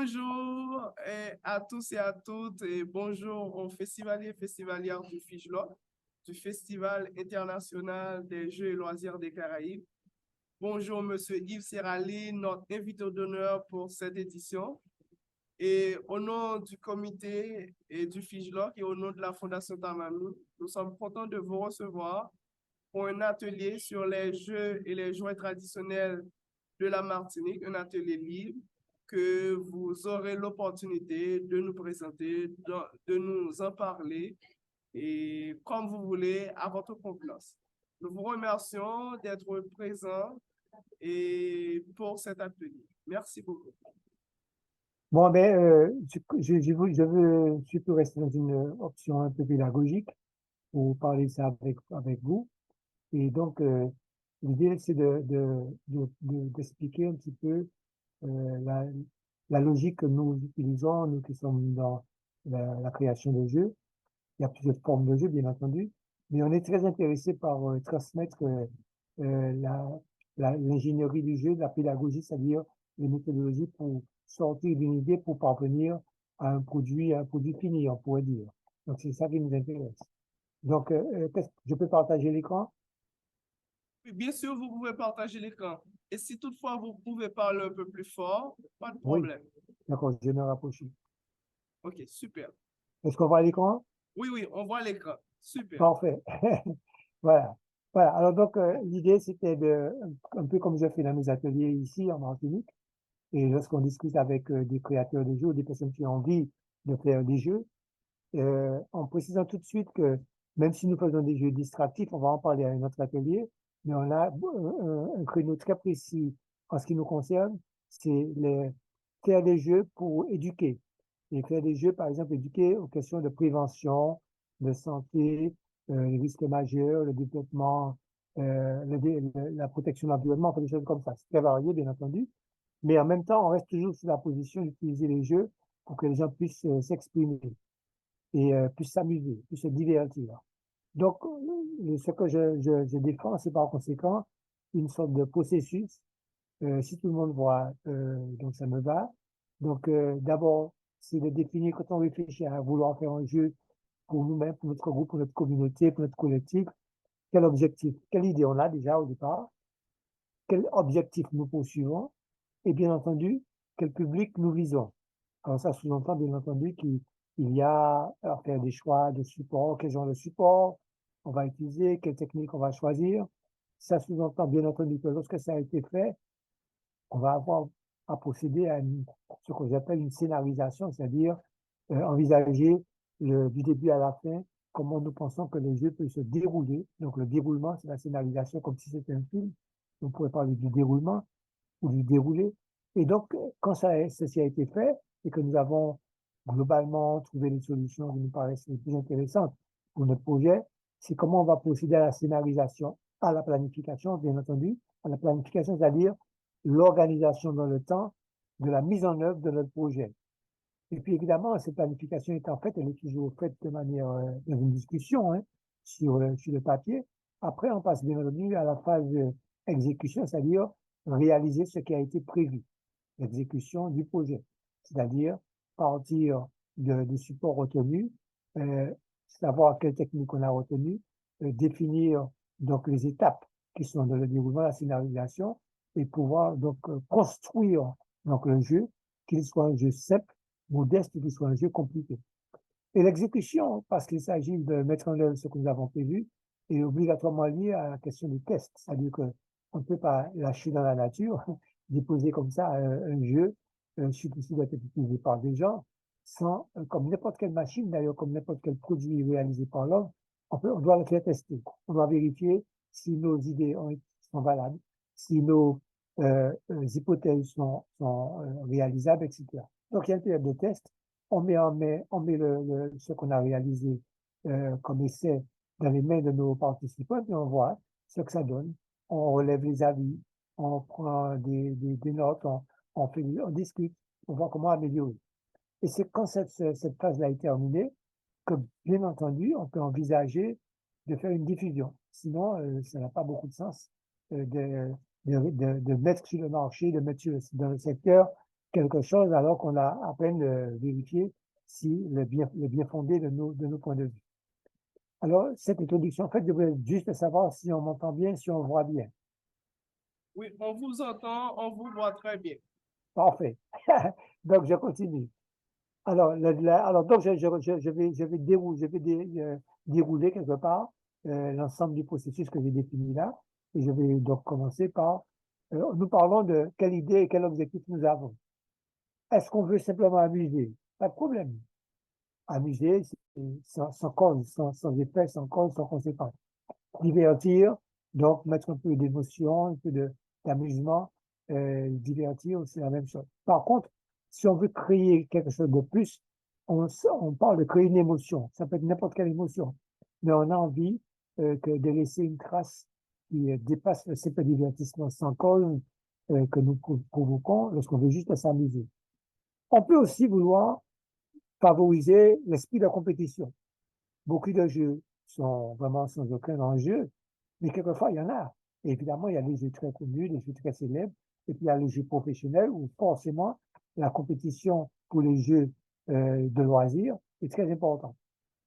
Bonjour à tous et à toutes et bonjour aux festivaliers et festivalières du FIJLO, du Festival international des Jeux et loisirs des Caraïbes. Bonjour Monsieur Yves Serrali, notre invité d'honneur pour cette édition. Et au nom du comité et du FIJLO et au nom de la Fondation Tamanoun, nous sommes contents de vous recevoir pour un atelier sur les jeux et les jouets traditionnels de la Martinique, un atelier libre que vous aurez l'opportunité de nous présenter, de nous en parler et comme vous voulez, à votre convenance. Nous vous remercions d'être présents et pour cet atelier. Merci beaucoup. Bon, ben, je veux surtout rester dans une option un peu pédagogique pour parler de ça avec vous. Et donc, l'idée, c'est d'expliquer un petit peu la, la logique que nous utilisons, nous qui sommes dans la création de jeux. Il y a plusieurs formes de jeux, bien entendu, mais on est très intéressé par transmettre l'ingénierie du jeu, la pédagogie, c'est-à-dire les méthodologies pour sortir d'une idée pour parvenir à un produit fini, on pourrait dire. Donc, c'est ça qui nous intéresse. Donc, je peux partager l'écran? Oui, bien sûr, vous pouvez partager l'écran. Et si toutefois vous pouvez parler un peu plus fort, pas de Oui, problème. d'accord, je vais me rapprocher. OK, super. Est-ce qu'on voit l'écran? Oui, oui, on voit l'écran. Super. Parfait. Voilà. Voilà. Alors, donc, l'idée, c'était un peu comme je fais dans mes ateliers ici en Martinique, et lorsqu'on discute avec des créateurs de jeux, des personnes qui ont envie de faire des jeux, en précisant tout de suite que même si nous faisons des jeux distractifs, on va en parler à un autre atelier, mais on a un créneau très précis en ce qui nous concerne, c'est faire des jeux pour éduquer. Et faire des jeux, par exemple, éduquer aux questions de prévention, de santé, les risques majeurs, le développement, la protection de l'environnement, enfin, des choses comme ça. C'est très varié, bien entendu. Mais en même temps, on reste toujours sur la position d'utiliser les jeux pour que les gens puissent s'exprimer et puissent s'amuser, puissent se divertir. Donc, ce que je défends, c'est par conséquent une sorte de processus. Si tout le monde voit, donc ça me va. Donc, d'abord, c'est de définir quand on réfléchit à vouloir faire un jeu pour nous-mêmes, pour notre groupe, pour notre communauté, pour notre collectif, quel objectif, quelle idée on a déjà au départ, quel objectif nous poursuivons, et bien entendu, quel public nous visons. Alors ça sous-entend bien entendu qu'il y a à faire des choix de support, quel genre de support on va utiliser, quelle technique on va choisir. Ça sous-entend bien entendu que lorsque ça a été fait, on va avoir à procéder à ce que j'appelle une scénarisation, c'est-à-dire envisager du début à la fin comment nous pensons que le jeu peut se dérouler. Donc le déroulement, c'est la scénarisation comme si c'était un film. On pourrait parler du déroulement ou du déroulé. Et donc, quand ceci a été fait et que nous avons globalement trouvé les solutions qui nous paraissent les plus intéressantes pour notre projet, c'est comment on va procéder à la scénarisation, à la planification, bien entendu, à la planification, c'est-à-dire l'organisation dans le temps de la mise en œuvre de notre projet. Et puis évidemment, cette planification étant faite, elle est toujours faite de manière, dans une discussion hein, sur le papier. Après, on passe bien entendu à la phase exécution, c'est-à-dire réaliser ce qui a été prévu, l'exécution du projet, c'est-à-dire partir du support retenu, euh, savoir quelle technique on a retenue, définir donc les étapes qui sont dans le déroulement, la scénarisation, et pouvoir donc construire donc le jeu, qu'il soit un jeu simple, modeste, qu'il soit un jeu compliqué. Et l'exécution, parce qu'il s'agit de mettre en œuvre ce que nous avons prévu, est obligatoirement liée à la question du test. C'est-à-dire que on ne peut pas lâcher dans la nature, déposer comme ça un jeu, surtout s'il doit être utilisé par des gens, sans, comme n'importe quelle machine, d'ailleurs, comme n'importe quel produit réalisé par l'homme, on doit le faire tester. On doit vérifier si nos idées sont valables, si nos hypothèses sont réalisables, etc. Donc, il y a une période de test on met ce qu'on a réalisé comme essai dans les mains de nos participants et on voit ce que ça donne. On relève les avis, on prend des notes, on discute, on voit comment améliorer. Et c'est quand cette phase-là est terminée que, bien entendu, on peut envisager de faire une diffusion. Sinon, ça n'a pas beaucoup de sens de mettre sur le marché, de mettre dans le secteur quelque chose alors qu'on a à peine vérifié si le bien fondé de nos points de vue. Alors, cette introduction, en fait, je voulais juste savoir si on m'entend bien, si on voit bien. Oui, on vous entend, on vous voit très bien. Parfait. Donc, je continue. Alors, donc je vais dérouler quelque part l'ensemble du processus que j'ai défini là. Et je vais donc commencer par, nous parlons de quelle idée et quel objectif nous avons. Est-ce qu'on veut simplement amuser? Pas de problème. Amuser, sans cause, sans effet, sans cause, sans conséquence. Divertir, donc mettre un peu d'émotion, un peu d'amusement, divertir, c'est la même chose. Par contre, si on veut créer quelque chose de plus, on parle de créer une émotion. Ça peut être n'importe quelle émotion, mais on a envie de laisser une trace qui dépasse le simple divertissement sans cause que nous provoquons lorsqu'on veut juste s'amuser. On peut aussi vouloir favoriser l'esprit de compétition. Beaucoup de jeux sont vraiment sans aucun enjeu, mais quelquefois, il y en a. Et évidemment, il y a les jeux très connus, les jeux très célèbres, et puis il y a les jeux professionnels où forcément la compétition pour les jeux de loisirs est très importante.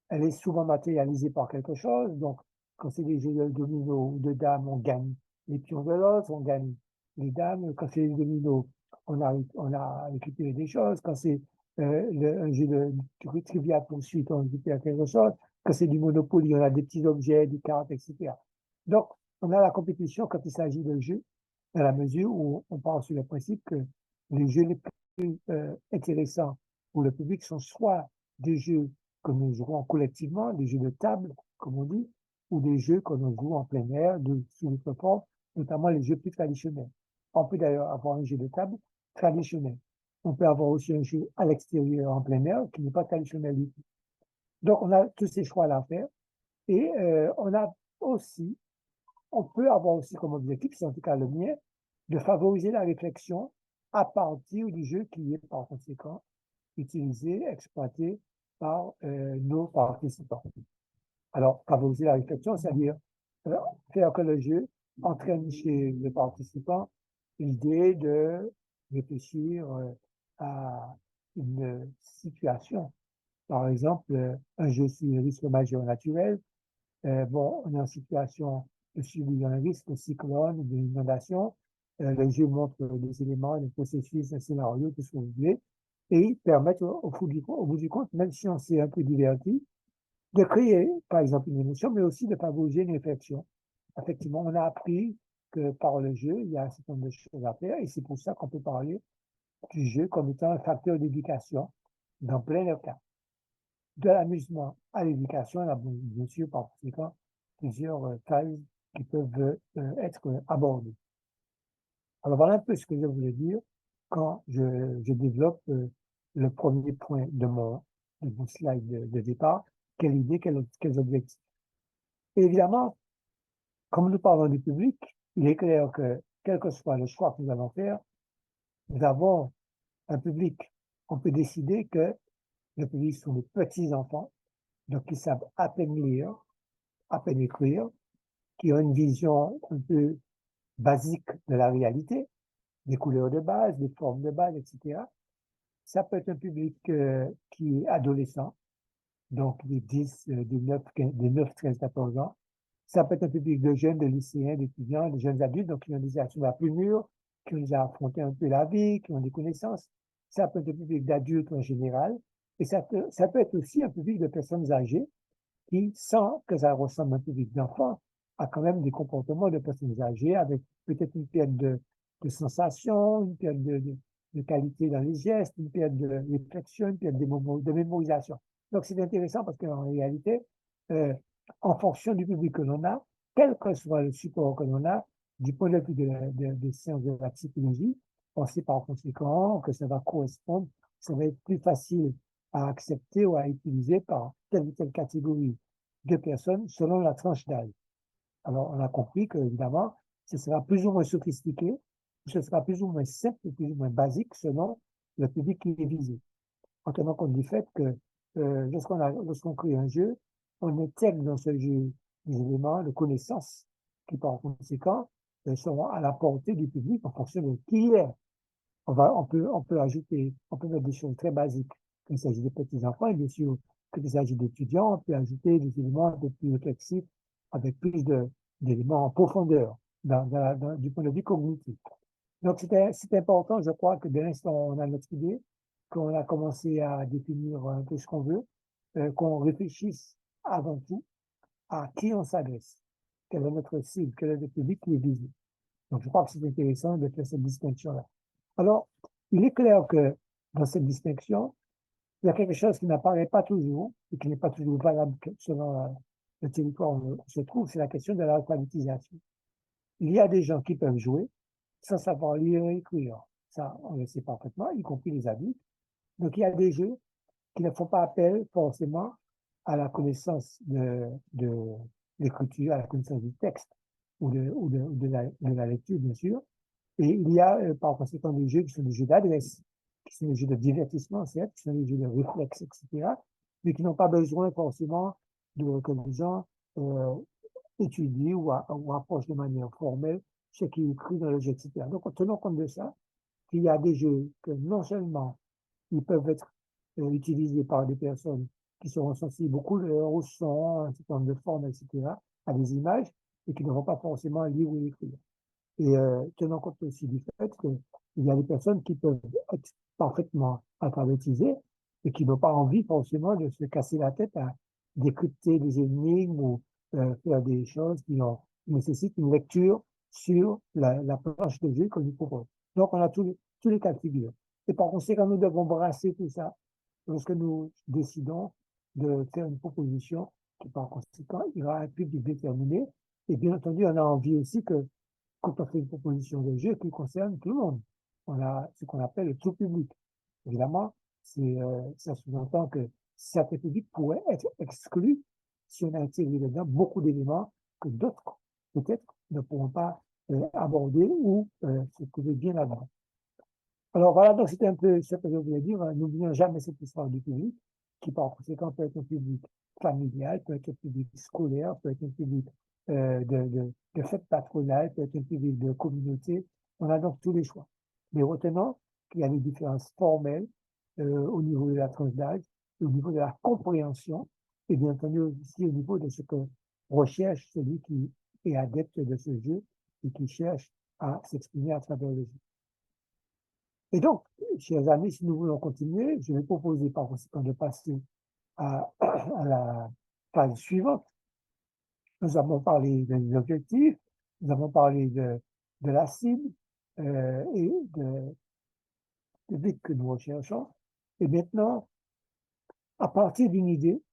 Elle est souvent matérialisée par quelque chose. Donc, quand c'est des jeux de domino ou de dames, on gagne les pions de l'autre, on gagne les dames. Quand c'est des dominos, on a récupéré des choses. Quand c'est un jeu de trivia poursuite, on récupère quelque chose. Quand c'est du Monopoly, on a des petits objets, des cartes, etc. Donc, on a la compétition quand il s'agit de jeux, dans la mesure où on part sur le principe que les jeux les plus intéressants pour le public sont soit des jeux que nous jouons collectivement, des jeux de table, comme on dit, ou des jeux que nous jouons en plein air, sous notre forme, notamment les jeux plus traditionnels. On peut d'ailleurs avoir un jeu de table traditionnel. On peut avoir aussi un jeu à l'extérieur, en plein air, qui n'est pas traditionnel du tout. Donc, on a tous ces choix-là à faire. Et on peut avoir aussi comme objectif, c'est en tout cas le mien, de favoriser la réflexion à partir du jeu qui est par conséquent utilisé, exploité par nos participants. Alors, favoriser la réflexion, c'est-à-dire euh, faire que le jeu entraîne chez le participant l'idée de réfléchir à une situation. Par exemple, un jeu sur les risques majeurs naturels. Bon, on est en situation de subir un risque de cyclone, d'inondation. Le jeu montre des éléments, des processus, des scénarios, tout ce que vous voulez, et permettre au bout du compte, même si on s'est un peu diverti, de créer, par exemple, une émotion, mais aussi de favoriser une réflexion. Effectivement, on a appris que par le jeu, il y a un certain nombre de choses à faire, et c'est pour ça qu'on peut parler du jeu comme étant un facteur d'éducation dans plein de cas. De l'amusement à l'éducation, il y a bien sûr par conséquent plusieurs phases qui peuvent être abordées. Alors voilà un peu ce que je voulais dire quand je développe le premier point de mon slide de départ, quelle idée, quels objectifs. Et évidemment, comme nous parlons du public, il est clair que quel que soit le choix que nous allons faire, nous avons un public. On peut décider que le public sont les petits enfants, donc qui savent à peine lire, à peine écrire, qui ont une vision un peu basique de la réalité, des couleurs de base, des formes de base, etc. Ça peut être un public qui est adolescent, donc des 10, des 9, 13, 14 ans. Ça peut être un public de jeunes, de lycéens, d'étudiants, de jeunes adultes, donc qui ont des actions la plus mûres, qui ont déjà affronté un peu la vie, qui ont des connaissances. Ça peut être un public d'adultes en général. Et ça peut être aussi un public de personnes âgées qui, sans que ça ressemble à un public d'enfants, a quand même des comportements de personnes âgées avec peut-être une perte de sensation, une perte de qualité dans les gestes, une perte de réflexion, une perte de mémorisation. Donc, c'est intéressant parce qu'en réalité, euh, en fonction du public que l'on a, quel que soit le support que l'on a, du point de vue des sciences de la psychologie, on sait par conséquent que ça va correspondre, ça va être plus facile à accepter ou à utiliser par telle ou telle catégorie de personnes selon la tranche d'âge. Alors, on a compris que, évidemment, ce sera plus ou moins sophistiqué, ce sera plus ou moins simple, plus ou moins basique selon le public qui est visé. En tenant compte du fait que lorsqu'on crée un jeu, on intègre dans ce jeu des éléments de connaissances qui, par conséquent, seront à la portée du public en fonction de qui il est. On peut ajouter, on peut mettre des choses très basiques quand il s'agit de petits enfants, et bien sûr, quand il s'agit d'étudiants, on peut ajouter des éléments un peu plus réflexifs avec plus d'éléments en profondeur du point de vue cognitif. Donc, c'est important, je crois, que dès l'instant où on a notre idée, qu'on a commencé à définir un peu ce qu'on veut, qu'on réfléchisse avant tout à qui on s'adresse, quelle est notre cible, quel est le public qui est visé. Donc, je crois que c'est intéressant de faire cette distinction-là. Alors, il est clair que dans cette distinction, il y a quelque chose qui n'apparaît pas toujours et qui n'est pas toujours valable selon le territoire où on se trouve, c'est la question de l'alphabétisation. Il y a des gens qui peuvent jouer sans savoir lire et écrire. Ça, on le sait parfaitement, y compris les adultes. Donc, il y a des jeux qui ne font pas appel forcément à la connaissance de l'écriture, à la connaissance du texte de la lecture, bien sûr. Et il y a par conséquent des jeux qui sont des jeux d'adresse, qui sont des jeux de divertissement, certes, qui sont des jeux de réflexe, etc., mais qui n'ont pas besoin forcément que les gens euh, étudient ou approchent de manière formelle ce qui est écrit dans le jeu, etc. Donc, en tenant compte de ça, il y a des jeux que non seulement ils peuvent être utilisés par des personnes qui seront sensibles aux couleurs, au son, à un certain nombre de formes, etc., à des images, et qui ne vont pas forcément lire ou écrire. Et tenant compte aussi du fait qu'il y a des personnes qui peuvent être parfaitement alphabétisées et qui n'ont pas envie forcément de se casser la tête à décrypter des énigmes ou faire des choses qui nécessitent une lecture sur la planche de jeu qu'on nous propose. Donc, on a tous les cas de figure. Et par conséquent, nous devons brasser tout ça lorsque nous décidons de faire une proposition qui, par conséquent, ira à un public déterminé. Et bien entendu, on a envie aussi que quand on fait une proposition de jeu qui concerne tout le monde, on a ce qu'on appelle le tout public. Évidemment, ça sous-entend que certains publics pourraient être exclus si on a intégré dedans beaucoup d'éléments que d'autres, peut-être, ne pourront pas aborder ou se trouver bien là-dedans. Alors voilà, donc c'était un peu ce que je voulais dire. N'oublions jamais cette histoire du public, qui par conséquent peut être un public familial, peut être un public scolaire, peut être un public de fête patronale, peut être un public de communauté. On a donc tous les choix. Mais retenons qu'il y a des différences formelles au niveau de la tranche d'âge, au niveau de la compréhension, et bien entendu aussi au niveau de ce que recherche celui qui est adepte de ce jeu et qui cherche à s'exprimer à travers le jeu. Et donc, chers amis, si nous voulons continuer, je vais proposer par conséquent de passer à la phase suivante. Nous avons parlé des objectifs, nous avons parlé de la cible et du but que nous recherchons. Et maintenant, à partir d'une idée,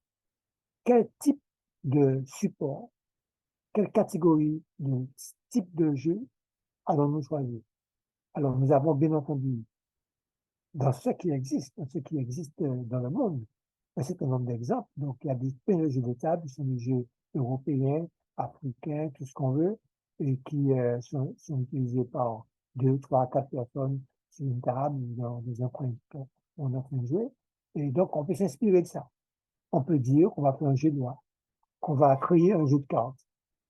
quel type de support, quelle catégorie de type de jeu allons-nous choisir? Alors, nous avons bien entendu dans ce qui existe dans le monde, un certain nombre d'exemples. Donc, il y a plein de jeux de table, qui sont des jeux européens, africains, tout ce qu'on veut, et qui sont utilisés par deux, trois, quatre personnes sur une table, dans un coin où on est en train de jouer. Et donc, on peut s'inspirer de ça. On peut dire qu'on va faire un jeu de loi, qu'on va créer un jeu de cartes,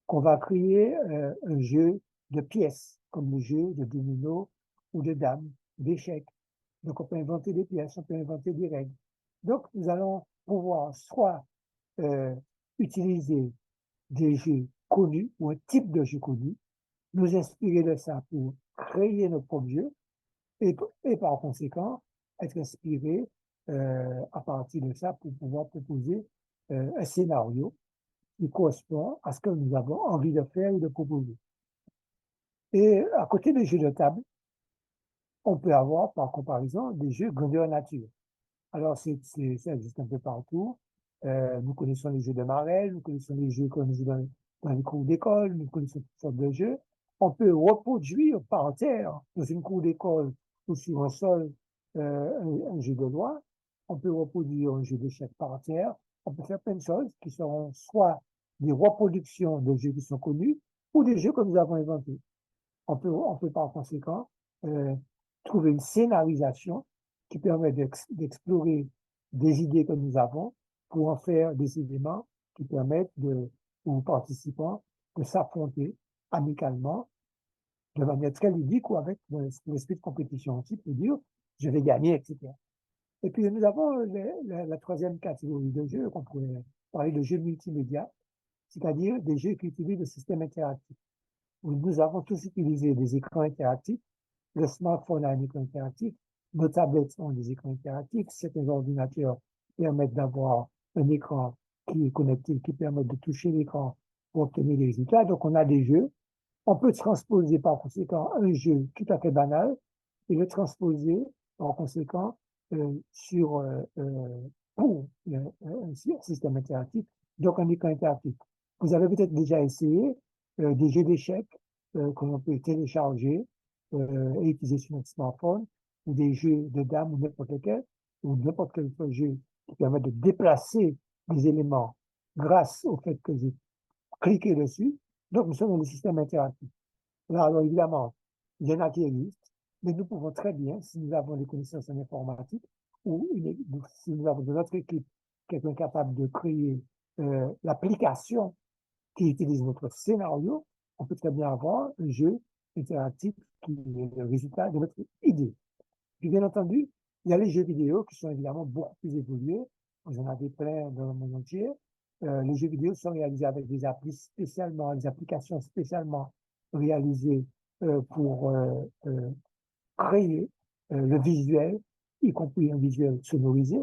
qu'on va créer un jeu de pièces, comme le jeu de domino ou de dames, d'échecs. Donc, on peut inventer des pièces, on peut inventer des règles. Donc, nous allons pouvoir soit euh, utiliser des jeux connus ou un type de jeu connu, nous inspirer de ça pour créer nos propres jeux et par conséquent, être inspiré à partir de ça pour pouvoir proposer un scénario qui correspond à ce que nous avons envie de faire ou de proposer. Et à côté des jeux de table, on peut avoir, par comparaison, des jeux grandeur nature. Alors, ça existe un peu partout. Nous connaissons les jeux de marelle, nous connaissons les jeux qu'on joue dans les cours d'école, nous connaissons toutes sortes de jeux. On peut reproduire par terre, dans une cour d'école ou sur un sol, un jeu de loi. On peut reproduire un jeu d'échecs par terre. On peut faire plein de choses qui seront soit des reproductions de jeux qui sont connus ou des jeux que nous avons inventés. On peut par conséquent trouver une scénarisation qui permet d'explorer des idées que nous avons pour en faire des éléments qui permettent aux participants de s'affronter amicalement de manière très ludique ou avec l'esprit de compétition aussi pour dire je vais gagner, etc. Et puis nous avons la troisième catégorie de jeux qu'on pourrait parler de jeux multimédia, c'est-à-dire des jeux qui utilisent le système interactif. Où nous avons tous utilisé des écrans interactifs. Le smartphone a un écran interactif, nos tablettes ont des écrans interactifs, certains ordinateurs permettent d'avoir un écran qui est connecté, qui permet de toucher l'écran pour obtenir des résultats. Donc on a des jeux. On peut transposer par conséquent un jeu tout à fait banal et le transposer par conséquent sur un système interactif, donc un écran interactif. Vous avez peut-être déjà essayé des jeux d'échecs que l'on peut télécharger et utiliser sur notre smartphone, ou des jeux de dames ou n'importe lequel, ou n'importe quel autre jeu qui permet de déplacer des éléments grâce au fait que j'ai cliqué dessus. Donc, nous sommes dans le système interactif. Là, alors évidemment, il y en a qui existent, mais nous pouvons très bien, si nous avons des connaissances en informatique, ou si nous avons de notre équipe quelqu'un capable de créer l'application qui utilise notre scénario, on peut très bien avoir un jeu interactif qui est le résultat de notre idée. Puis bien entendu, il y a les jeux vidéo qui sont évidemment beaucoup plus évolués. Vous en avez plein dans le monde entier. Les jeux vidéo sont réalisés avec des applications spécialement réalisées pour créer le visuel, y compris un visuel sonorisé,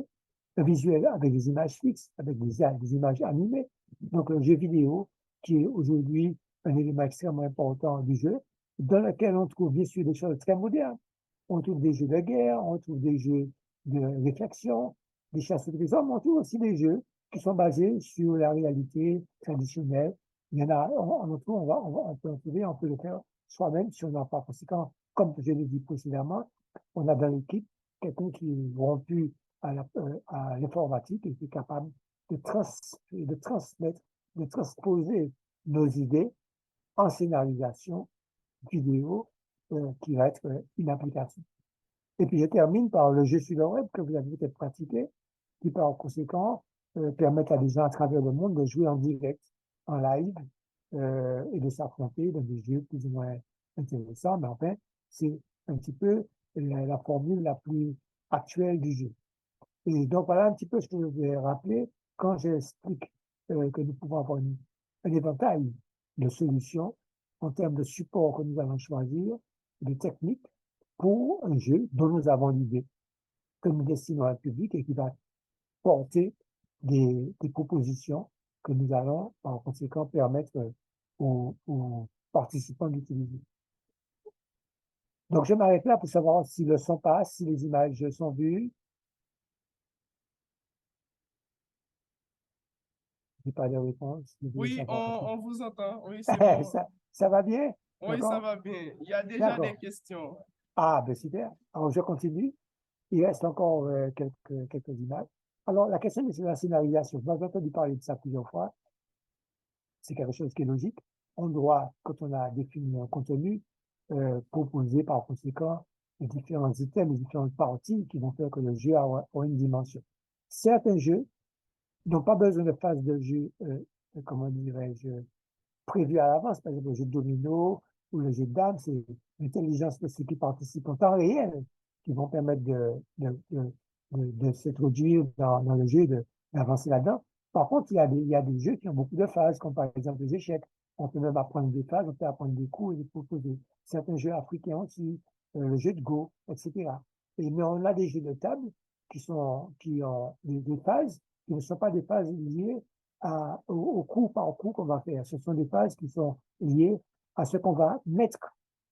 un visuel avec des images fixes, avec des images animées. Donc, un jeu vidéo qui est aujourd'hui un élément extrêmement important du jeu, dans lequel on trouve bien sûr des choses très modernes. On trouve des jeux de guerre, on trouve des jeux de réflexion, des chasses de trésors, mais on trouve aussi des jeux qui sont basés sur la réalité traditionnelle. Il y en a, on trouve, on peut en trouver, on peut le faire soi-même si on n'a pas conséquent. Comme je l'ai dit précédemment, on a dans l'équipe quelqu'un qui est rompu à l'informatique et qui est capable de transmettre, de transposer nos idées en scénarisation vidéo qui va être une application. Et puis je termine par le jeu sur le web que vous avez peut-être pratiqué, qui par conséquent permet à des gens à travers le monde de jouer en direct, en live, et de s'affronter dans des jeux plus ou moins intéressants. Mais enfin, c'est un petit peu la formule la plus actuelle du jeu. Et donc voilà un petit peu ce que je voulais rappeler quand j'explique que nous pouvons avoir un éventail de solutions en termes de support que nous allons choisir, de techniques pour un jeu dont nous avons l'idée, que nous destinons à un public et qui va porter des propositions que nous allons par conséquent permettre aux participants d'utiliser. Donc je m'arrête là pour savoir si le son passe, si les images sont vues. Je n'ai pas de réponse. Je voulais Oui, savoir. on vous entend. Oui, c'est bon. Ça va bien? Oui, ça D'accord? va bien. Il y a déjà des D'accord. questions. Ah, ben super. Alors, je continue. Il reste encore quelques images. Alors, la question de la scénarisation, vous avez entendu parler de ça plusieurs fois. C'est quelque chose qui est logique. On doit, quand on a défini un contenu, proposer par conséquent les différents items, les différentes parties qui vont faire que le jeu aura une dimension. Certains jeux n'ont pas besoin de phase de jeu, comment dirais-je, prévu à l'avance. Par exemple, le jeu de domino ou le jeu de dames, c'est l'intelligence de ceux qui participent en temps réel qui vont permettre de s'introduire dans le jeu et d'avancer là-dedans. Par contre, il y a des jeux qui ont beaucoup de phases, comme par exemple les échecs. On peut même apprendre des phases, on peut apprendre des coups et des proposer. Certains jeux africains aussi, le jeu de Go, etc. Mais on a des jeux de table qui ont des phases qui ne sont pas des phases liées au coup par coup qu'on va faire. Ce sont des phases qui sont liées à ce qu'on va mettre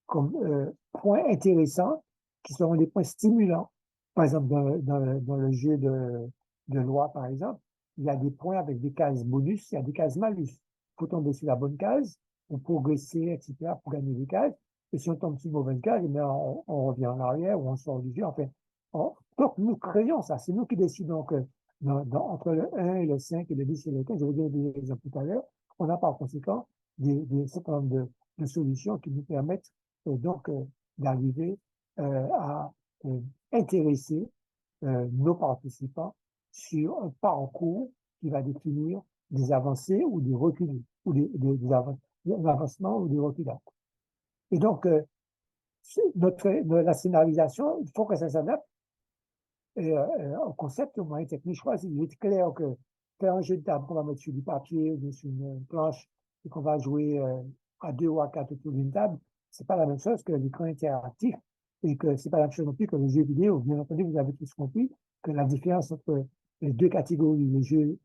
comme points intéressants, qui seront des points stimulants. Par exemple, dans le jeu de loi, par exemple, il y a des points avec des cases bonus, il y a des cases malus. Il faut tomber sur la bonne case pour progresser, etc., pour gagner des cases. Et si on tombe sur une mauvaise case, on revient en arrière ou on sort du jeu. Enfin, donc, nous créons ça. C'est nous qui décidons que entre le 1 et le 5 et le 10 et le 15, je vais donner des exemples tout à l'heure, on a par conséquent certain nombre de solutions qui nous permettent donc d'arriver à intéresser nos participants sur un parcours qui va définir des avancées ou des reculs, ou des avancements ou des reculades. Et donc, la scénarisation, il faut que ça s'adapte au concept, au moyen technique choisi. Il est clair que faire un jeu de table qu'on va mettre sur du papier ou sur une planche et qu'on va jouer à 2 ou à 4 autour d'une table, c'est pas la même chose que l'écran interactif et que c'est pas la même chose non plus que le jeu vidéo. Bien entendu, vous avez tous compris que la différence entre les deux catégories, les jeux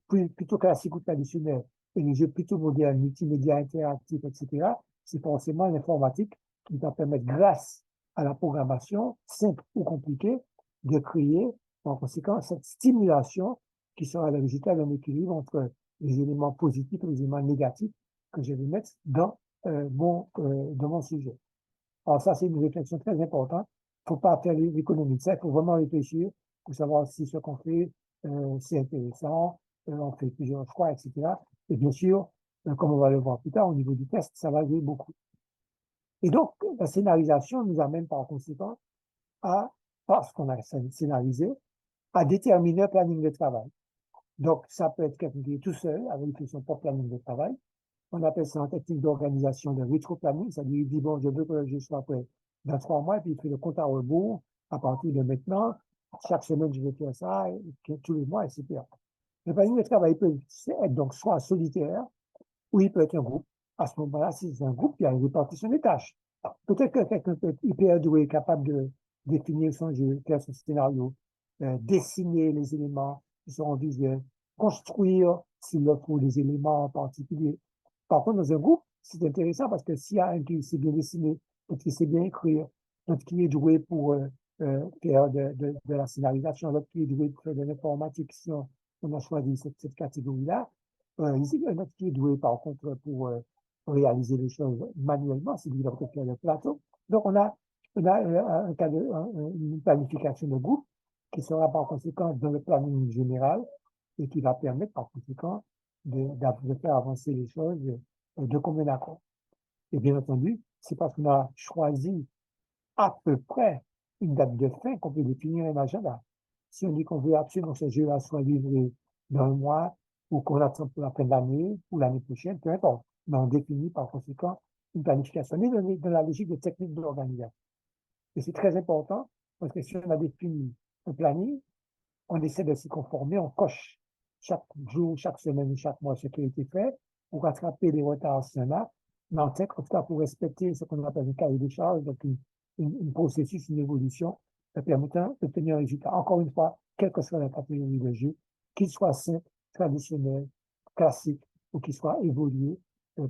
plutôt classiques ou traditionnels et les jeux plutôt modernes, multimédia interactifs, etc., c'est forcément l'informatique qui va permettre, grâce à la programmation, simple ou compliquée, de créer, en conséquence, cette stimulation qui sera le résultat d'un équilibre entre les éléments positifs et les éléments négatifs que je vais mettre dans mon sujet. Alors ça, c'est une réflexion très importante. Il ne faut pas faire l'économie de ça, il faut vraiment réfléchir pour savoir si ce qu'on fait, c'est intéressant, on fait plusieurs choix, etc. Et bien sûr, comme on va le voir plus tard, au niveau du test, ça va jouer beaucoup. Et donc, la scénarisation nous amène par conséquent à, parce qu'on a scénarisé, à déterminer un planning de travail. Donc, ça peut être quelqu'un qui est tout seul, avec son propre planning de travail. On appelle ça en technique d'organisation de rétro-planning. C'est-à-dire, il dit, bon, je veux que je sois prêt dans 3 mois, et puis il fait le compte à rebours à partir de maintenant. Chaque semaine, je vais faire ça, et tous les mois, etc. Le planning de travail peut être donc soit solitaire, ou il peut être un groupe. À ce moment-là, si c'est un groupe, il y a une répartition des tâches. Peut-être que quelqu'un peut être hyper doué, capable de définir son jeu, faire son scénario, dessiner les éléments qui seront visuels, construire, s'il le faut, des éléments en particulier. Par contre, dans un groupe, c'est intéressant parce que s'il y a un qui sait bien dessiner, l'autre qui sait bien écrire, l'autre qui est doué pour faire de la scénarisation, l'autre qui est doué pour faire de l'informatique, si on a choisi cette catégorie-là, ici, il y en a qui est doué, par contre, pour réaliser les choses manuellement, c'est lui qui va faire le plateau. Donc, on a une planification de groupe qui sera par conséquent dans le planning général et qui va permettre par conséquent de faire avancer les choses de commun accord. Et bien entendu, c'est parce qu'on a choisi à peu près une date de fin qu'on peut définir un agenda. Si on dit qu'on veut absolument que ce jeu-là soit livré dans un mois ou qu'on attend pour la fin de l'année ou l'année prochaine, peu importe. Mais on définit par conséquent une planification dans la logique de technique de l'organisation. Et c'est très important parce que si on a défini un planning, on essaie de s'y conformer, on coche chaque jour, chaque semaine, chaque mois ce qui a été fait pour rattraper les retards s'il y en a, mais en tout cas pour respecter ce qu'on appelle un cahier des charges, donc une processus, une évolution permettant d'obtenir un résultat. Encore une fois, quelle que soit la catégorie de jeu, qu'il soit simple, traditionnel, classique, ou qu'il soit évolué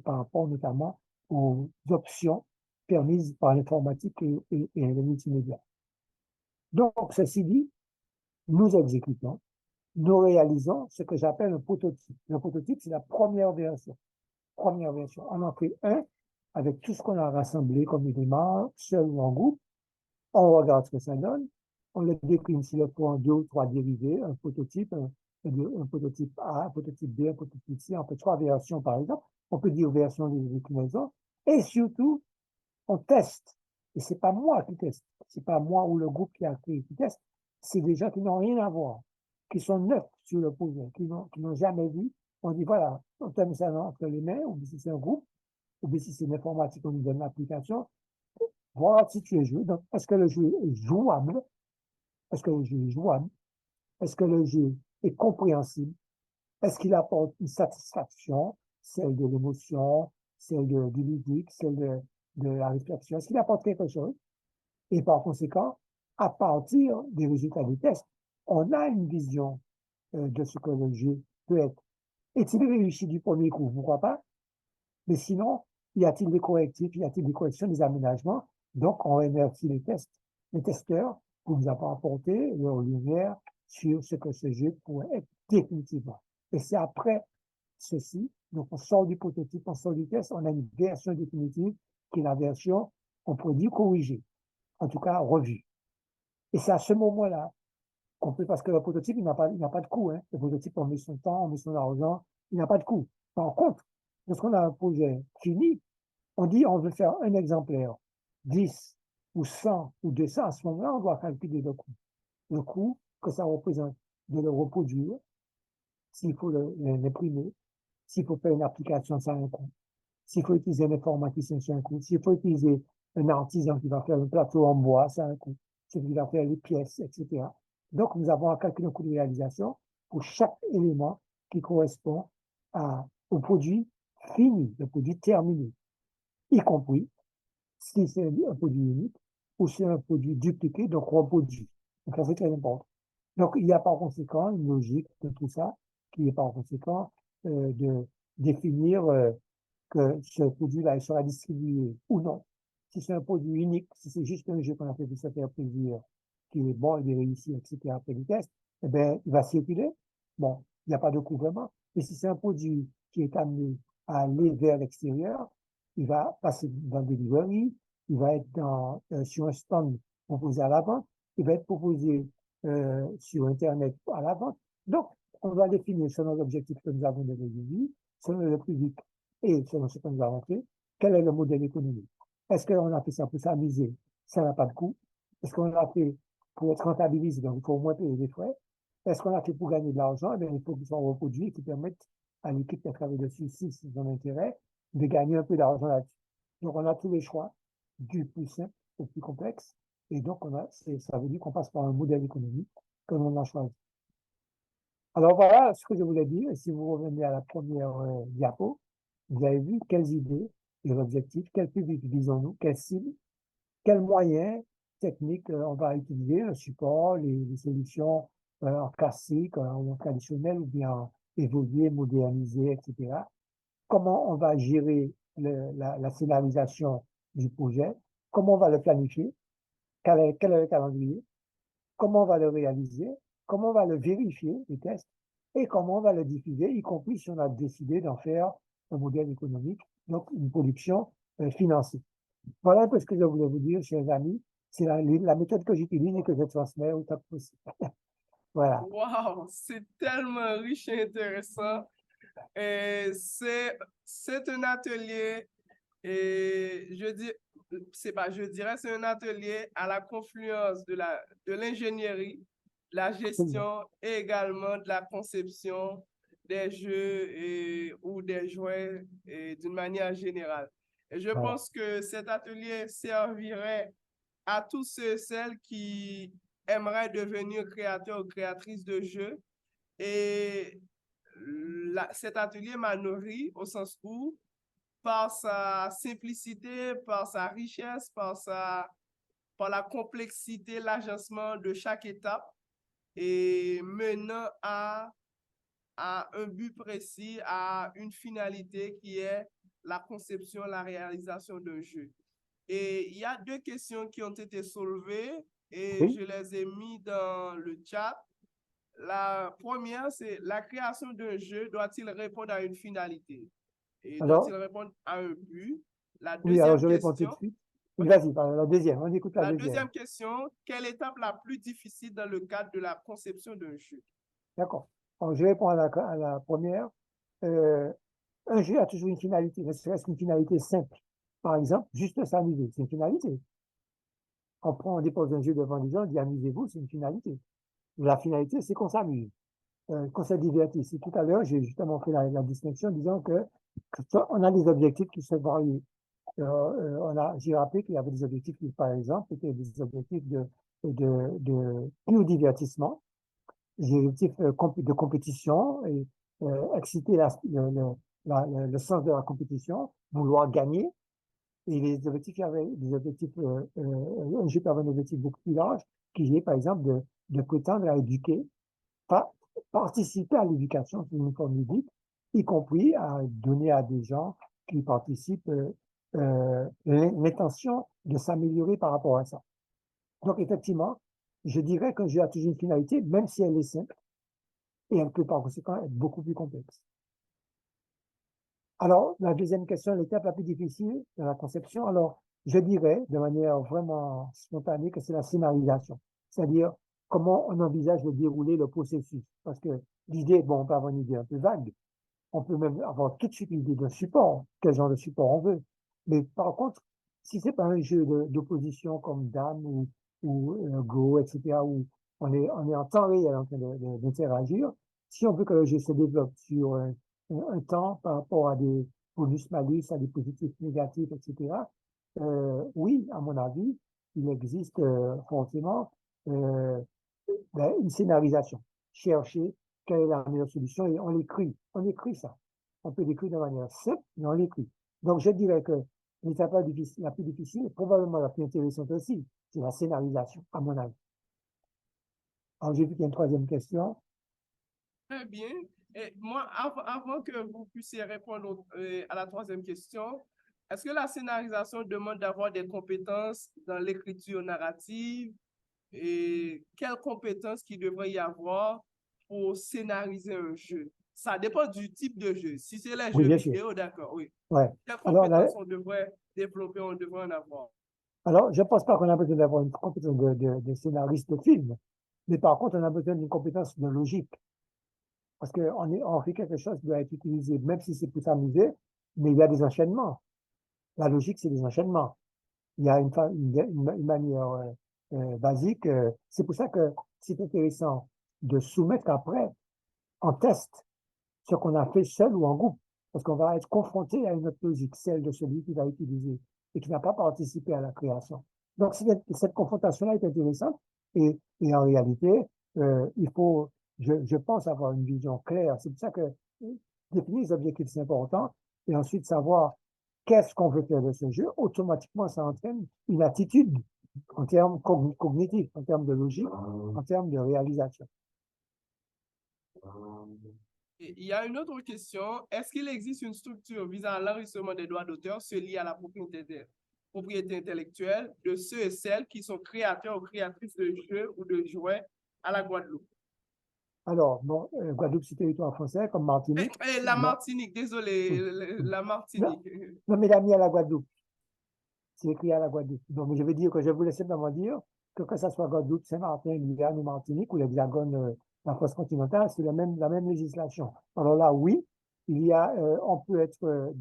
par rapport notamment aux options permises par l'informatique et le multimédia. Donc, ceci dit, nous exécutons, nous réalisons ce que j'appelle un prototype. Le prototype, c'est la première version. Première version. On en fait un avec tout ce qu'on a rassemblé comme éléments, seul ou en groupe. On regarde ce que ça donne. On le décline s'il le faut en 2 ou 3 dérivés, un prototype, un prototype A, un prototype B, un prototype C. On fait 3 versions, par exemple. On peut dire version de déclinaison. Et surtout, on teste. Et c'est pas moi qui teste. C'est pas moi ou le groupe qui a créé qui teste. C'est des gens qui n'ont rien à voir, qui sont neufs sur le projet, qui n'ont jamais vu. On dit, voilà, on te met ça entre les mains, ou si c'est un groupe, ou bien si c'est l'informatique, on nous donne l'application. Voir si tu es joué. Donc, est-ce que le jeu est jouable? Est-ce que le jeu est jouable? Est-ce que le jeu est compréhensible? Est-ce qu'il apporte une satisfaction, celle de l'émotion, celle du ludique, celle de la réflexion? Est-ce qu'il apporte quelque chose? Et par conséquent, à partir des résultats du test, on a une vision de ce que le jeu peut être. Est-il réussi du premier coup? Pourquoi pas? Mais sinon, y a-t-il des correctifs? Y a-t-il des corrections, des aménagements? Donc, on remercie les testeurs pour nous avoir apporté leur lumière sur ce que ce jeu pourrait être définitivement. Et c'est après ceci, donc on sort du prototype, on sort du test, on a une version définitive qui est la version, on pourrait dire corrigée, en tout cas revue. Et c'est à ce moment-là qu'on peut, parce que le prototype, il n'a pas de coût. Hein. Le prototype, on met son temps, on met son argent, il n'a pas de coût. Par contre, lorsqu'on a un projet fini, on dit on veut faire un exemplaire, 10 ou 100 ou 200, à ce moment-là, on doit calculer le coût. Le coût que ça représente de le reproduire, s'il faut l'imprimer, s'il faut faire une application, ça a un coût. S'il faut utiliser un informaticien, c'est un coût. S'il faut utiliser un artisan qui va faire un plateau en bois, c'est un coût. Celui qui va faire les pièces, etc. Donc, nous avons à calculer un coût de réalisation pour chaque élément qui correspond au produit fini, le produit terminé, y compris si c'est un produit unique ou c'est un produit dupliqué, donc reproduit. Donc, ça, c'est très important. Donc, il y a par conséquent une logique de tout ça qui est par conséquent de définir que ce produit-là il sera distribué ou non. Si c'est un produit unique, si c'est juste un jeu qu'on a fait pour se faire plaisir, qui est bon, il est réussi, etc., après le test, eh bien, il va circuler. Bon, il n'y a pas de coût vraiment. Mais si c'est un produit qui est amené à aller vers l'extérieur, il va passer dans des librairies, il va être sur un stand proposé à la vente, il va être proposé sur Internet à la vente. Donc, on va définir selon l'objectif que nous avons de vie, selon le public et selon ce que nous avons fait, quel est le modèle économique. Est-ce qu'on a fait ça pour s'amuser? Ça n'a pas de coût. Est-ce qu'on a fait pour être rentabilisé? Donc, il faut au moins payer des frais. Est-ce qu'on a fait pour gagner de l'argent? Eh bien, il faut qu'ils soient reproduits et qui permettent à l'équipe qui a travaillé dessus, si c'est son intérêt, de gagner un peu d'argent là-dessus. Donc, on a tous les choix, du plus simple au plus complexe. Et donc, ça veut dire qu'on passe par un modèle économique que l'on a choisi. Alors voilà ce que je voulais dire. Et si vous revenez à la première diapo, vous avez vu quelles idées, les objectifs, quel public visons-nous, quelle cible, quels moyens techniques on va utiliser, le support, les solutions en classique, en traditionnel ou bien évoluer, moderniser, etc. Comment on va gérer la scénarisation du projet, comment on va le planifier, quel est le calendrier, comment on va le réaliser, comment on va le vérifier, les tests, et comment on va le diffuser, y compris si on a décidé d'en faire un modèle économique, donc une production financière. Voilà un peu ce que je voulais vous dire, chers amis. C'est la méthode que j'utilise et que je transmets au top possible. Voilà. Wow, c'est tellement riche et intéressant. Et c'est un atelier, et je dirais, c'est un atelier à la confluence de l'ingénierie, la Absolument. gestion et également de la conception des jeux ou des jouets d'une manière générale. Et je Voilà. pense que cet atelier servirait à tous ceux et celles qui aimeraient devenir créateurs ou créatrices de jeux. Et cet atelier m'a nourri au sens où, par sa simplicité, par sa richesse, par la complexité, l'agencement de chaque étape et menant à un but précis, à une finalité qui est la conception, la réalisation d'un jeu. Et il y a deux questions qui ont été soulevées et Oui. je les ai mis dans le chat. La première, c'est la création d'un jeu doit-il répondre à une finalité et doit-il Alors, répondre à un but? La oui, alors deuxième je réponds tout de question, suite. Oui, OK. vas-y, la deuxième, on écoute la La deuxième. deuxième question, quelle étape la plus difficile dans le cadre de la conception d'un jeu? D'accord. Alors, je réponds à la première. Euh, un jeu a toujours une finalité, mais serait-ce qu'une finalité simple? Par exemple, juste s'amuser, c'est une finalité. On dépose un jeu devant les gens, on dit amusez-vous, c'est une finalité. La finalité, c'est qu'on s'amuse, qu'on se divertisse. Et tout à l'heure, j'ai justement fait la distinction en disant que on a des objectifs qui sont variés. J'ai rappelé qu'il y avait des objectifs qui, par exemple, étaient des objectifs de pur divertissement, des objectifs de compétition et exciter le sens de la compétition, vouloir gagner. Et les objectifs, il y avait des objectifs, un jeu peut avoir un objectif beaucoup plus large, qui est, par exemple, de prétendre à éduquer, pas participer à l'éducation sous une forme ludique, y compris à donner à des gens qui participent l'intention de s'améliorer par rapport à ça. Donc, effectivement, je dirais que j'ai toujours une finalité, même si elle est simple, et elle peut par conséquent être beaucoup plus complexe. Alors, la deuxième question, l'étape la plus difficile de la conception, alors, je dirais de manière vraiment spontanée que c'est la scénarisation. C'est-à-dire, comment on envisage de dérouler le processus. Parce que l'idée, bon, on peut avoir une idée un peu vague. On peut même avoir tout de suite l'idée d'un support, quel genre de support on veut. Mais par contre, si c'est pas un jeu d'opposition comme Dame ou Go, etc., où on est en temps réel en train d'interagir, si on veut que le jeu se développe sur un temps par rapport bonus-malus, à des positifs, négatifs, etc. Oui, à mon avis, il existe forcément une scénarisation. Chercher quelle est la meilleure solution et on écrit ça. On peut l'écrire de manière simple, mais on l'écrit. Donc, je dirais que l'étape la plus difficile, et probablement la plus intéressante aussi, c'est la scénarisation, à mon avis. Alors, j'ai vu qu'il y a une troisième question. Très bien. Et moi, avant que vous puissiez répondre à la troisième question, est-ce que la scénarisation demande d'avoir des compétences dans l'écriture narrative et quelles compétences qu'il devrait y avoir pour scénariser un jeu? Ça dépend du type de jeu. Si c'est les Oui, jeux bien sûr. vidéo, d'accord, oui. Ouais. Quelles Alors, compétences on devrait développer, on devrait en avoir? alors, je ne pense pas qu'on a besoin d'avoir une compétence de scénariste de film, mais par contre, on a besoin d'une compétence de logique. Parce on fait quelque chose qui doit être utilisé, même si c'est pour s'amuser, mais il y a des enchaînements. La logique, c'est des enchaînements. Il y a une manière basique. C'est pour ça que c'est intéressant de soumettre après en test ce qu'on a fait seul ou en groupe. Parce qu'on va être confronté à une autre logique, celle de celui qui va utiliser et qui n'a pas participé à la création. Donc, cette confrontation-là est intéressante et en réalité, il faut, je pense, avoir une vision claire. C'est pour ça que définir les objectifs, c'est important et ensuite savoir qu'est-ce qu'on veut faire de ce jeu. Automatiquement, ça entraîne une attitude en termes cognitifs, en termes de logique, en termes de réalisation. Et il y a une autre question. Est-ce qu'il existe une structure visant à l'enregistrement des droits d'auteur, ceux liés à la propriété intellectuelle de ceux et celles qui sont créateurs ou créatrices de jeux ou de jouets à la Guadeloupe? Alors, bon, Guadeloupe, c'est territoire français, comme Martinique. La Non, Martinique, désolé, oui, oui. la Non, Martinique. non, mais la mis à la Guadeloupe. C'est écrit à la Guadeloupe. Donc, je veux dire que je voulais simplement dire que ce soit Guadeloupe, Saint-Martin, Guyane ou Martinique ou l'Hexagone, la France continentale, c'est la même législation. Alors là, oui, on peut être,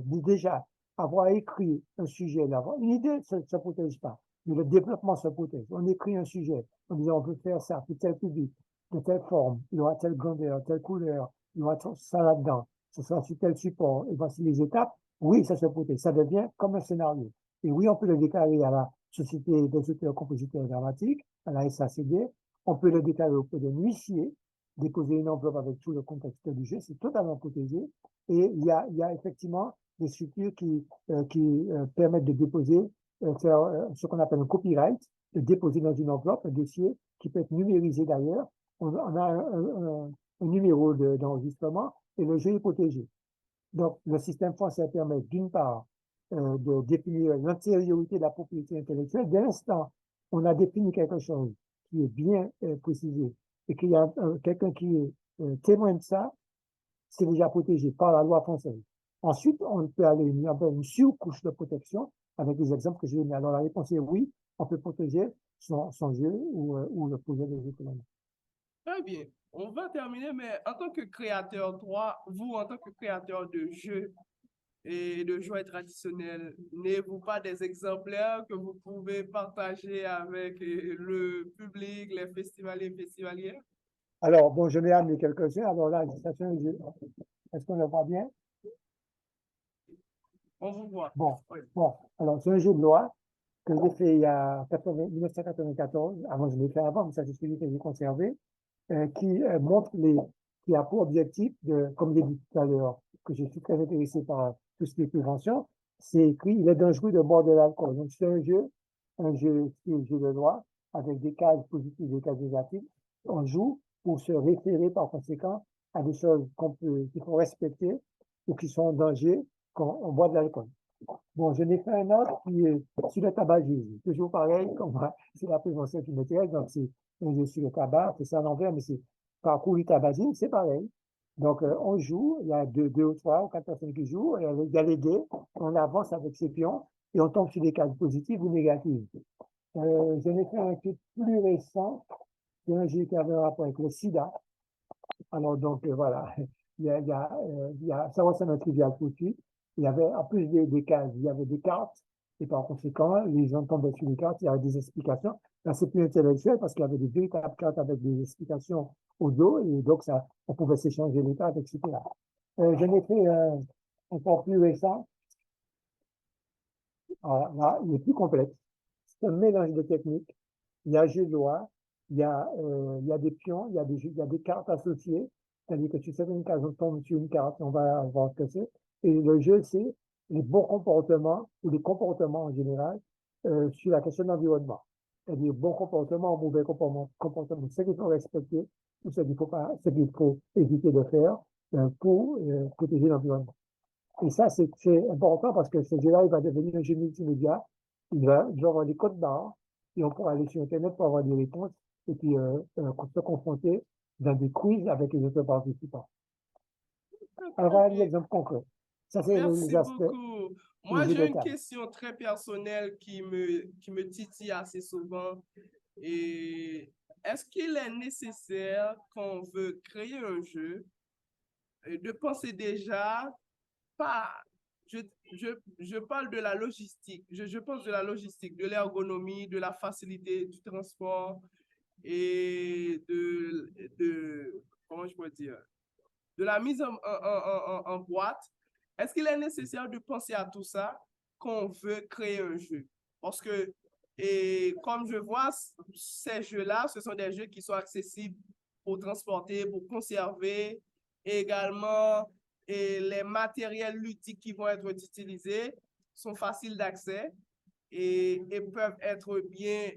déjà, avoir écrit un sujet, une idée ne se protège pas, mais le développement se protège. On écrit un sujet, on dit on veut faire ça pour tel public, de telle forme, il y aura telle grandeur, telle couleur, il y aura ça là-dedans, ce sera sur tel support, et voici les étapes. Oui, ça se protège. Ça devient comme un scénario. Et oui, on peut le déclarer à la Société des auteurs-compositeurs dramatiques, à la SACD. On peut le déclarer auprès d'un huissier, déposer une enveloppe avec tout le contexte du jeu. C'est totalement protégé. Et il y a effectivement des structures qui permettent de déposer, faire ce qu'on appelle un copyright, de déposer dans une enveloppe un dossier qui peut être numérisé d'ailleurs. On a un numéro d'enregistrement et le jeu est protégé. Donc, le système français permet d'une part de définir l'antériorité de la propriété intellectuelle. Dès l'instant, on a défini quelque chose qui est bien précisé et qu'il y a quelqu'un qui est témoin de ça, c'est déjà protégé par la loi française. Ensuite, on peut aller une surcouche de protection avec des exemples que je vais donner. Alors, la réponse est oui, on peut protéger son jeu ou le projet de jeu que l'on a. Très bien. On va terminer, mais en tant que créateur, toi, vous, en tant que créateur de jeux et de jouets traditionnels, n'avez-vous pas des exemplaires que vous pouvez partager avec le public, les festivaliers et festivalières? Alors, bon, je vais amener quelques-uns. Alors là, est-ce qu'on le voit bien? On vous voit. Bon, Oui. bon. Alors, c'est un jeu de loi que j'ai fait il y a 1994. Avant, je l'ai fait avant, mais ça, c'est celui que j'ai conservé, qui montre qui a pour objectif comme j'ai dit tout à l'heure, que je suis très intéressé par tout ce qui est prévention. C'est écrit, il est dangereux de boire de l'alcool. Donc, c'est un jeu de loi avec des cases positives et des cases négatives. On joue pour se référer par conséquent à des choses qu'il faut respecter ou qui sont en danger quand on boit de l'alcool. Bon, je n'ai fait un autre qui est sur le tabagisme. Toujours pareil, comme moi, c'est la prévention qui m'intéresse. Donc, c'est un jeu sur le tabac, c'est ça à l'envers, mais c'est parcours du tabagisme, c'est pareil. Donc, on joue, il y a deux ou trois ou quatre personnes qui jouent, et il y a les dés, on avance avec ses pions et on tombe sur des cases positives ou négatives. Je n'ai fait un qui est plus récent, c'est un jeu qui avait un rapport avec le sida. Alors, donc, voilà, ça ressemble à un trivial tout de suite. Il y avait, en plus des cases, il y avait des cartes, et par conséquent, les gens tombaient sur les cartes, il y avait des explications. Là, c'est plus intellectuel parce qu'il y avait des véritables cartes avec des explications au dos, et donc, on pouvait s'échanger les cartes, etc. Je n'ai fait encore plus récent, alors là, il est plus complexe. C'est un mélange de techniques. Il y a jeu de loi, il y a des pions, il y a des cartes associées. C'est-à-dire que tu sais une case, on tombe sur une carte, on va voir ce que c'est. Et le jeu, c'est les bons comportements ou les comportements en général sur la question de l'environnement. C'est-à-dire bon comportement, mauvais comportement, ce qu'il faut respecter ou ce qu'il faut pas, ce qu'il faut éviter de faire pour protéger l'environnement. Et ça, c'est important parce que ce jeu-là, il va devenir un jeu multimédia. Il va avoir des codes barres et on pourra aller sur Internet pour avoir des réponses et puis se confronter dans des quiz avec les autres participants. Alors, Très voilà des bien. exemples concrets. Ça, c'est les Merci aspects beaucoup. du Moi, jeu de j'ai une table. question très personnelle qui me titille assez souvent. Et est-ce qu'il est nécessaire, quand on veut créer un jeu, de penser déjà, pas, je, je parle de la logistique, je pense de la logistique, de l'ergonomie, de la facilité du transport et comment je peux dire, de la mise en boîte. Est-ce qu'il est nécessaire de penser à tout ça quand on veut créer un jeu? Parce que, et comme je vois, ces jeux-là, ce sont des jeux qui sont accessibles pour transporter, pour conserver, et également, et les matériels ludiques qui vont être utilisés sont faciles d'accès et peuvent être bien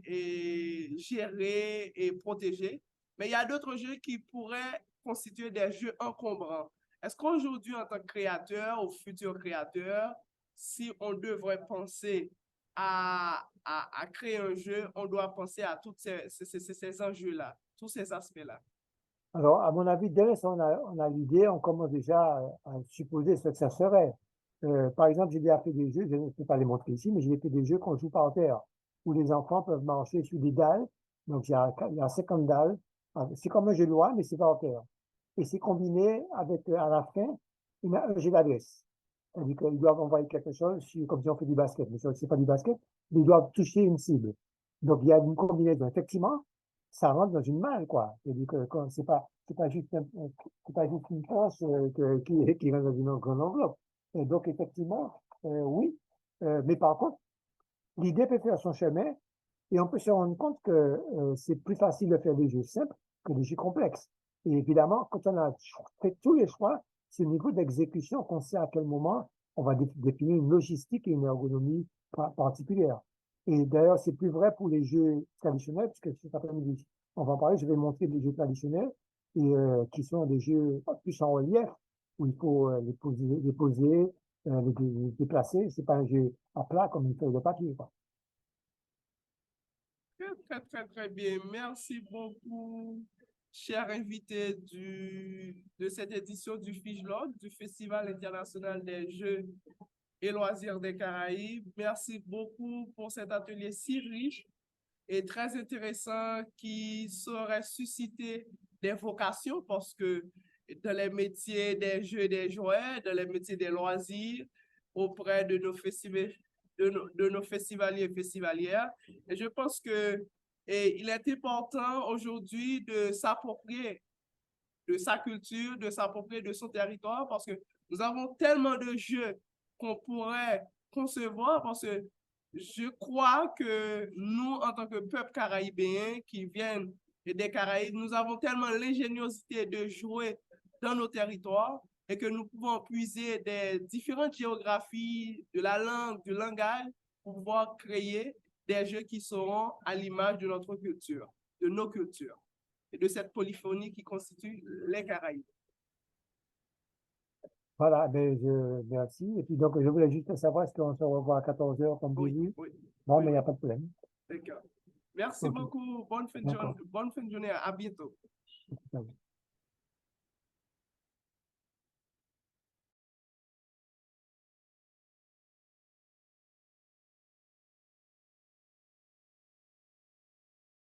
gérés et protégés. Mais il y a d'autres jeux qui pourraient constituer des jeux encombrants. Est-ce qu'aujourd'hui, en tant que créateur ou futur créateur, si on devrait penser à créer un jeu, on doit penser à tous ces enjeux-là, tous ces aspects-là? Alors, à mon avis, dès l'instant on a l'idée, on commence déjà à supposer ce que ça serait. Par exemple, j'ai déjà fait des jeux, je ne peux pas les montrer ici, mais j'ai fait des jeux qu'on joue par terre, où les enfants peuvent marcher sur des dalles. Donc, il y a 50 dalles. C'est comme un jeu de loi, mais c'est par terre. Et c'est combiné avec, à la fin, un jeu d'adresse. C'est-à-dire qu'ils doivent envoyer quelque chose, comme si on fait du basket, mais c'est pas du basket, mais ils doivent toucher une cible. Donc, il y a une combinaison. Effectivement, ça rentre dans une malle, quoi. C'est-à-dire que c'est pas juste une pince qui rentre dans une grande enveloppe. Et donc, effectivement, oui. Mais par contre, l'idée peut faire son chemin et on peut se rendre compte que c'est plus facile de faire des jeux simples que des jeux complexes. Et évidemment, quand on a fait tous les choix, c'est au niveau d'exécution qu'on sait à quel moment on va définir une logistique et une ergonomie particulière. Et d'ailleurs, c'est plus vrai pour les jeux traditionnels, puisque cet après-midi, on va en parler, je vais montrer des jeux traditionnels et, qui sont des jeux plus en relief, où il faut les poser les déplacer. C'est pas un jeu à plat comme une feuille de papier, quoi. Très, très, très, très bien. Merci beaucoup, cher invité de cette édition du FIJLOG, du Festival international des Jeux et loisirs des Caraïbes. Merci beaucoup pour cet atelier si riche et très intéressant qui saurait susciter des vocations parce que dans les métiers des jeux et des jouets, dans les métiers des loisirs, auprès de nos de nos festivaliers et festivalières. Et je pense que il est important aujourd'hui de s'approprier de sa culture, de s'approprier de son territoire, parce que nous avons tellement de jeux qu'on pourrait concevoir, parce que je crois que nous, en tant que peuple caraïbéen qui viennent des Caraïbes, nous avons tellement l'ingéniosité de jouer dans nos territoires et que nous pouvons puiser des différentes géographies de la langue, du langage, pour pouvoir créer des jeux qui seront à l'image de notre culture, de nos cultures et de cette polyphonie qui constitue les Caraïbes. Voilà, ben merci. Et puis donc, je voulais juste savoir, est-ce qu'on se revoit à 14 heures comme Oui, prévu? oui, Bon, oui, mais il n'y oui. a pas de problème. D'accord. Merci OK, beaucoup. d'accord. Bonne fin de journée. À bientôt. Ciao.